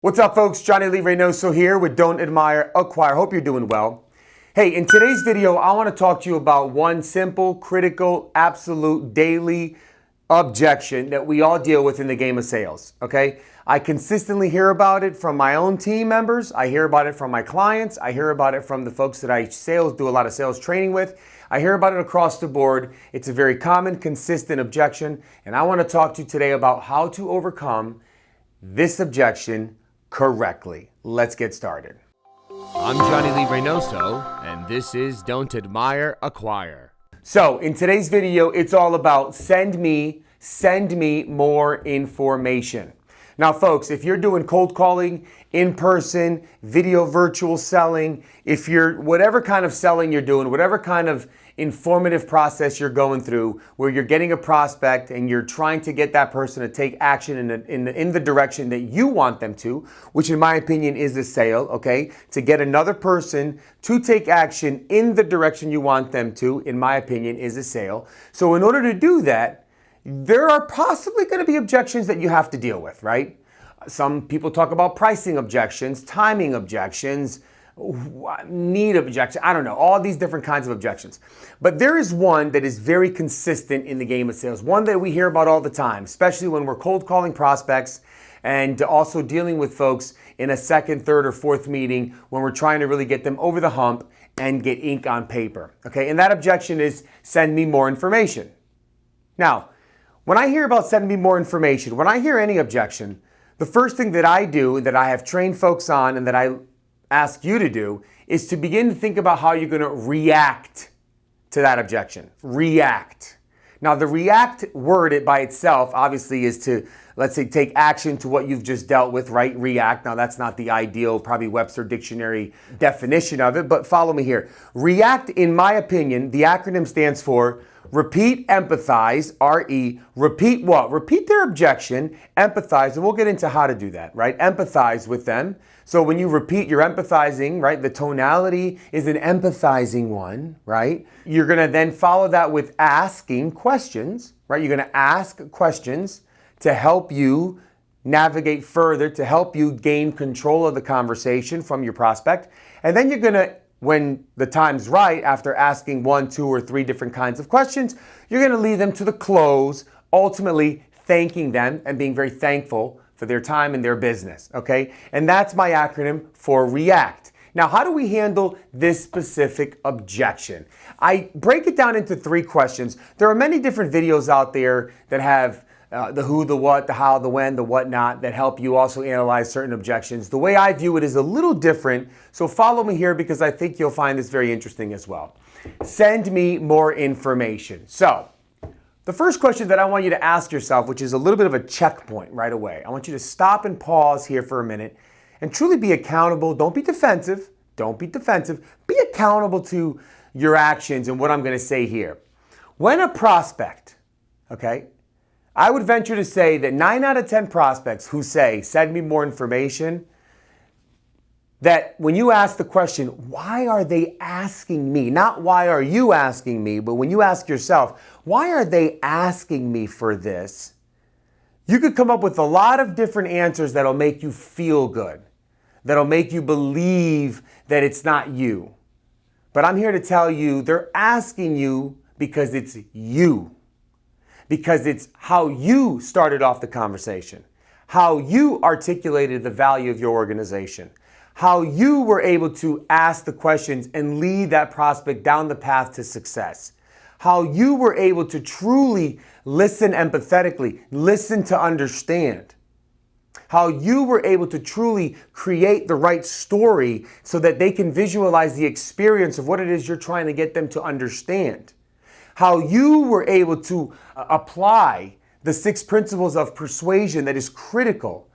What's up, folks? Johnny Lee Reinoso here with Don't Admire, Acquire. Hope you're doing well. Hey, in today's video, I want to talk to you about one simple, critical, absolute, daily objection that we all deal with in the game of sales, okay? I consistently hear about it from my own team members. I hear about it from my clients. I hear about it from the folks that I do a lot of sales training with. I hear about it across the board. It's a very common, consistent objection, and I want to talk to you today about how to overcome this objection correctly. Let's get started. I'm Johnny Lee Reinoso, and this is Don't Admire, Acquire. So in today's video, it's all about send me more information. Now, folks, if you're doing cold calling, in-person, video virtual selling, if you're whatever kind of selling you're doing, whatever kind of informative process you're going through where you're getting a prospect and you're trying to get that person to take action in the direction that you want them to, which in my opinion is a sale, okay? To get another person to take action in the direction you want them to, in my opinion, is a sale. So in order to do that, there are possibly going to be objections that you have to deal with, right? Some people talk about pricing objections, timing objections, need objection, I don't know, all these different kinds of objections. But there is one that is very consistent in the game of sales, one that we hear about all the time, especially when we're cold calling prospects and also dealing with folks in a second, third, or fourth meeting when we're trying to really get them over the hump and get ink on paper, okay? And that objection is send me more information. Now, when I hear about send me more information, when I hear any objection, the first thing that I do, that I have trained folks on and that I ask you to do, is to begin to think about how you're going to react to that objection. React. Now, the react word it by itself obviously is to, let's say, take action to what you've just dealt with, right? React. Now, that's not the ideal, probably Webster Dictionary definition of it, but follow me here. React, in my opinion, the acronym stands for repeat, empathize, R-E, repeat what? Repeat their objection, empathize, and we'll get into how to do that, right? Empathize with them. So when you repeat, you're empathizing, right? The tonality is an empathizing one, right? You're going to then follow that with asking questions, right? You're going to ask questions to help you navigate further, to help you gain control of the conversation from your prospect. And then you're going to, when the time's right, after asking 1, 2, or 3 different kinds of questions, you're going to lead them to the close, ultimately thanking them and being very thankful for their time and their business, okay? And that's my acronym for REACT. Now, how do we handle this specific objection? I break it down into 3 questions. There are many different videos out there that have the who, the what, the how, the when, the what not, that help you also analyze certain objections. The way I view it is a little different, so follow me here because I think you'll find this very interesting as well. Send me more information. So, the first question that I want you to ask yourself, which is a little bit of a checkpoint right away, I want you to stop and pause here for a minute and truly be accountable. Don't be defensive. Don't be defensive. Be accountable to your actions and what I'm going to say here. When a prospect, okay, I would venture to say that 9 out of 10 prospects who say, send me more information, that when you ask the question, why are they asking me? Not why are you asking me, but when you ask yourself, why are they asking me for this? You could come up with a lot of different answers that'll make you feel good, that'll make you believe that it's not you. But I'm here to tell you, they're asking you because it's you. Because it's how you started off the conversation, how you articulated the value of your organization, how you were able to ask the questions and lead that prospect down the path to success, how you were able to truly listen empathetically, listen to understand, how you were able to truly create the right story so that they can visualize the experience of what it is you're trying to get them to understand. How you were able to apply the 6 principles of persuasion that is critical,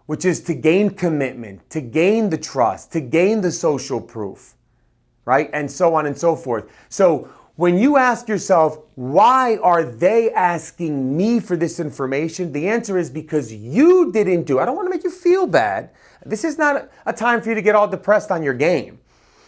which is to gain commitment, to gain the trust, to gain the social proof, right? And so on and so forth. So when you ask yourself, why are they asking me for this information? The answer is because you didn't do it. I don't want to make you feel bad. This is not a time for you to get all depressed on your game.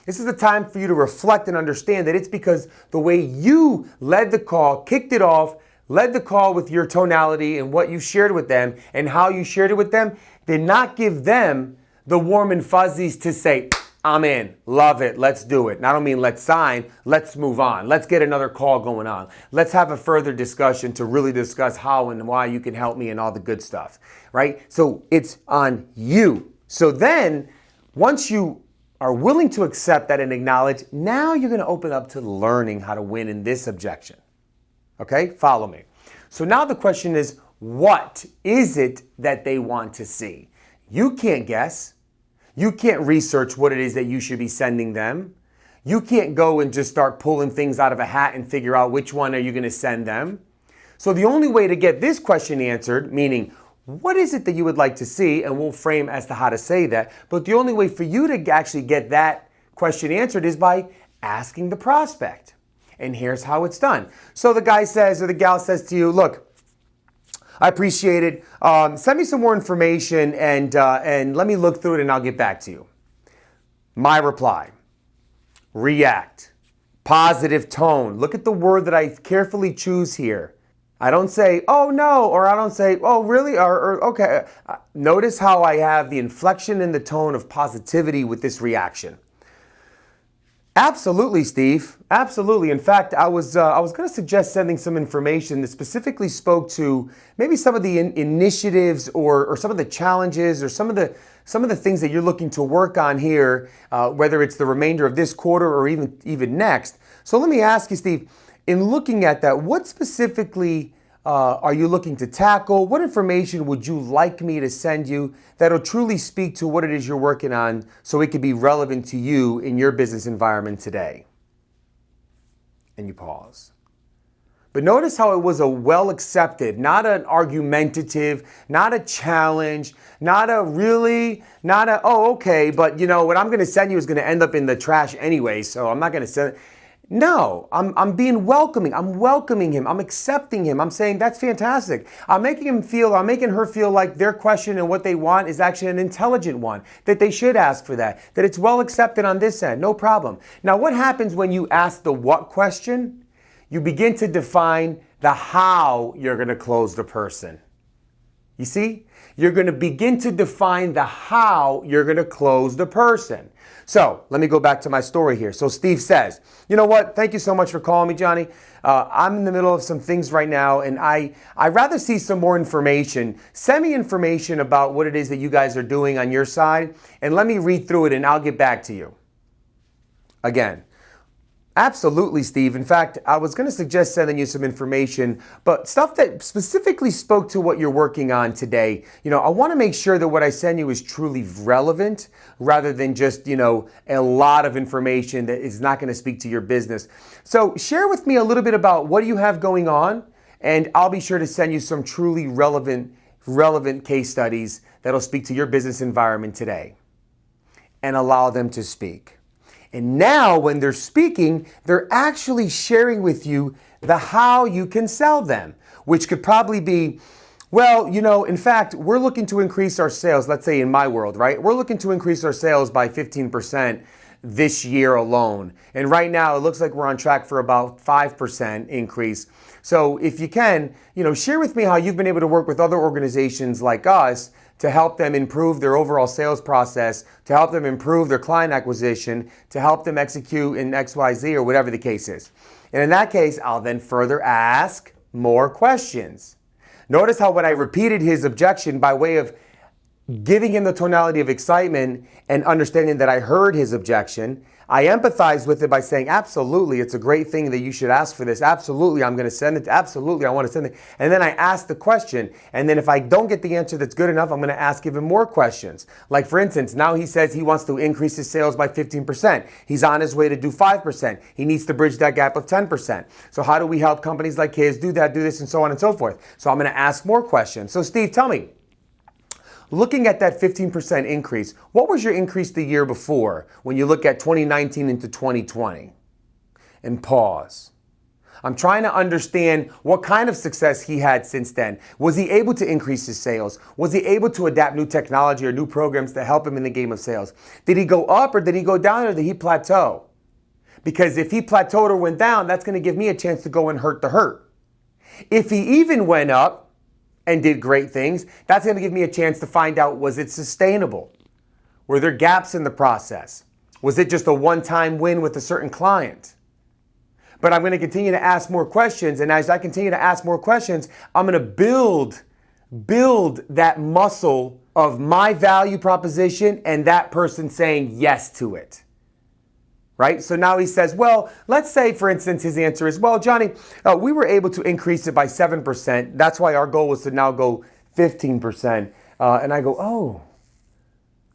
This is a time for you to reflect and understand that it's because the way you led the call, kicked it off, led the call with your tonality and what you shared with them and how you shared it with them did not give them the warm and fuzzies to say, I'm in, love it, let's do it. And I don't mean let's sign, let's move on. Let's get another call going on. Let's have a further discussion to really discuss how and why you can help me and all the good stuff, right? So it's on you. So then, once you are willing to accept that and acknowledge, now you're going to open up to learning how to win in this objection. Okay, follow me. So now the question is, what is it that they want to see? You can't guess. You can't research what it is that you should be sending them. You can't go and just start pulling things out of a hat and figure out which one are you going to send them. So the only way to get this question answered, meaning what is it that you would like to see, and we'll frame as to how to say that, but the only way for you to actually get that question answered is by asking the prospect. And here's how it's done. So the guy says, or the gal says to you, look, I appreciate it. Send me some more information and let me look through it and I'll get back to you. My reply, react, positive tone. Look at the word that I carefully choose here. I don't say, oh no, or I don't say, oh really, or okay. Notice how I have the inflection and the tone of positivity with this reaction. Absolutely, Steve. Absolutely. In fact, I was going to suggest sending some information that specifically spoke to maybe some of the initiatives or some of the challenges or some of the things that you're looking to work on here, whether it's the remainder of this quarter or even next. So let me ask you, Steve, in looking at that, what specifically are you looking to tackle? What information would you like me to send you that'll truly speak to what it is you're working on so it could be relevant to you in your business environment today? And you pause. But notice how it was a well accepted, not an argumentative, not a challenge, not a oh, okay, but you know, what I'm going to send you is going to end up in the trash anyway, so I'm not going to send it. No, I'm being welcoming. I'm welcoming him. I'm accepting him. I'm saying that's fantastic. I'm making her feel like their question and what they want is actually an intelligent one, that they should ask for that it's well accepted on this end. No problem. Now, what happens when you ask the what question? You begin to define the how you're going to close the person. You see? You're going to begin to define the how you're going to close the person. So let me go back to my story here. So Steve says, you know what? Thank you so much for calling me, Johnny. I'm in the middle of some things right now, and I'd rather see some more information. Send me information about what it is that you guys are doing on your side, and let me read through it, and I'll get back to you. Again, absolutely, Steve. In fact, I was going to suggest sending you some information, but stuff that specifically spoke to what you're working on today. You know, I want to make sure that what I send you is truly relevant rather than just, you know, a lot of information that is not going to speak to your business. So share with me a little bit about what you have going on, and I'll be sure to send you some truly relevant case studies that'll speak to your business environment today and allow them to speak. And now when they're speaking, they're actually sharing with you the how you can sell them, which could probably be, well, you know, in fact, we're looking to increase our sales. Let's say in my world, right? We're looking to increase our sales by 15% this year alone. And right now it looks like we're on track for about 5% increase. So if you can, you know, share with me how you've been able to work with other organizations like us to help them improve their overall sales process, to help them improve their client acquisition, to help them execute in XYZ or whatever the case is. And in that case, I'll then further ask more questions. Notice how when I repeated his objection by way of giving him the tonality of excitement and understanding that I heard his objection, I empathized with it by saying, absolutely, it's a great thing that you should ask for this. Absolutely, I'm going to send it. Absolutely, I want to send it. And then I ask the question. And then if I don't get the answer that's good enough, I'm going to ask even more questions. Like, for instance, now he says he wants to increase his sales by 15%. He's on his way to do 5%. He needs to bridge that gap of 10%. So how do we help companies like his do that, do this, and so on and so forth? So I'm going to ask more questions. So Steve, tell me, looking at that 15% increase, what was your increase the year before when you look at 2019 into 2020? And pause. I'm trying to understand what kind of success he had since then. Was he able to increase his sales? Was he able to adapt new technology or new programs to help him in the game of sales? Did he go up or did he go down or did he plateau? Because if he plateaued or went down, that's going to give me a chance to go and hurt the hurt. If he even went up, and did great things, that's going to give me a chance to find out, was it sustainable? Were there gaps in the process? Was it just a one-time win with a certain client? But I'm going to continue to ask more questions, and as I continue to ask more questions, I'm going to build that muscle of my value proposition and that person saying yes to it. Right? So now he says, well, let's say, for instance, his answer is, well, Johnny, we were able to increase it by 7%. That's why our goal was to now go 15%. And I go, oh,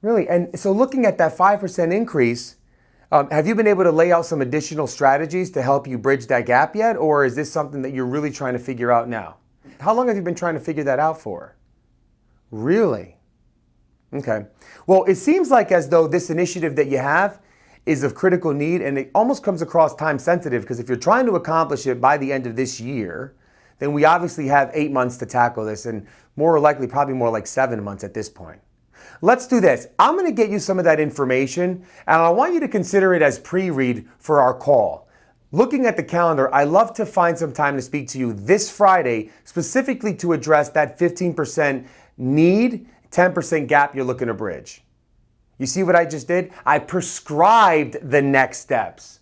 really? And so looking at that 5% increase, have you been able to lay out some additional strategies to help you bridge that gap yet? Or is this something that you're really trying to figure out now? How long have you been trying to figure that out for? Really? Okay. Well, it seems like as though this initiative that you have is of critical need, and it almost comes across time sensitive, because if you're trying to accomplish it by the end of this year, then we obviously have 8 months to tackle this, and more likely probably more like 7 months at this point. Let's do this. I'm going to get you some of that information, and I want you to consider it as pre-read for our call. Looking at the calendar, I love to find some time to speak to you this Friday, specifically to address that 15% need, 10% gap you're looking to bridge. You see what I just did? I prescribed the next steps.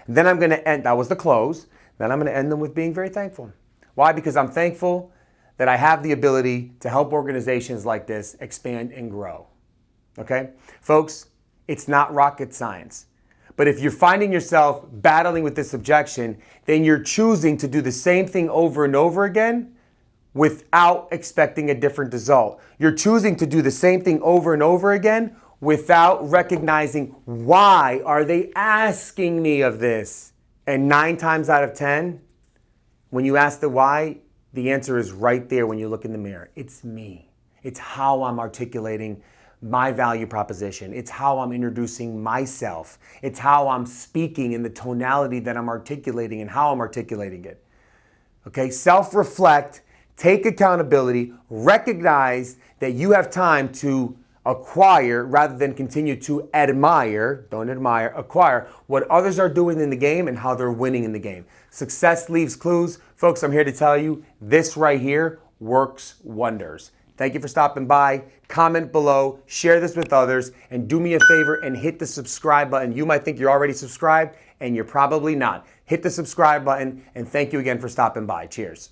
Then I'm going to end, that was the close, then I'm going to end them with being very thankful. Why? Because I'm thankful that I have the ability to help organizations like this expand and grow. Okay? Folks, it's not rocket science. But if you're finding yourself battling with this objection, then you're choosing to do the same thing over and over again without expecting a different result. You're choosing to do the same thing over and over again without recognizing, why are they asking me of this? And 9 times out of 10, when you ask the why, the answer is right there when you look in the mirror. It's me. It's how I'm articulating my value proposition. It's how I'm introducing myself. It's how I'm speaking in the tonality that I'm articulating and how I'm articulating it. Okay, self-reflect, take accountability, recognize that you have time to acquire rather than continue to admire, don't admire, acquire what others are doing in the game and how they're winning in the game. Success leaves clues. Folks, I'm here to tell you this right here works wonders. Thank you for stopping by. Comment below, share this with others, and do me a favor and hit the subscribe button. You might think you're already subscribed, and you're probably not. Hit the subscribe button, and thank you again for stopping by. Cheers.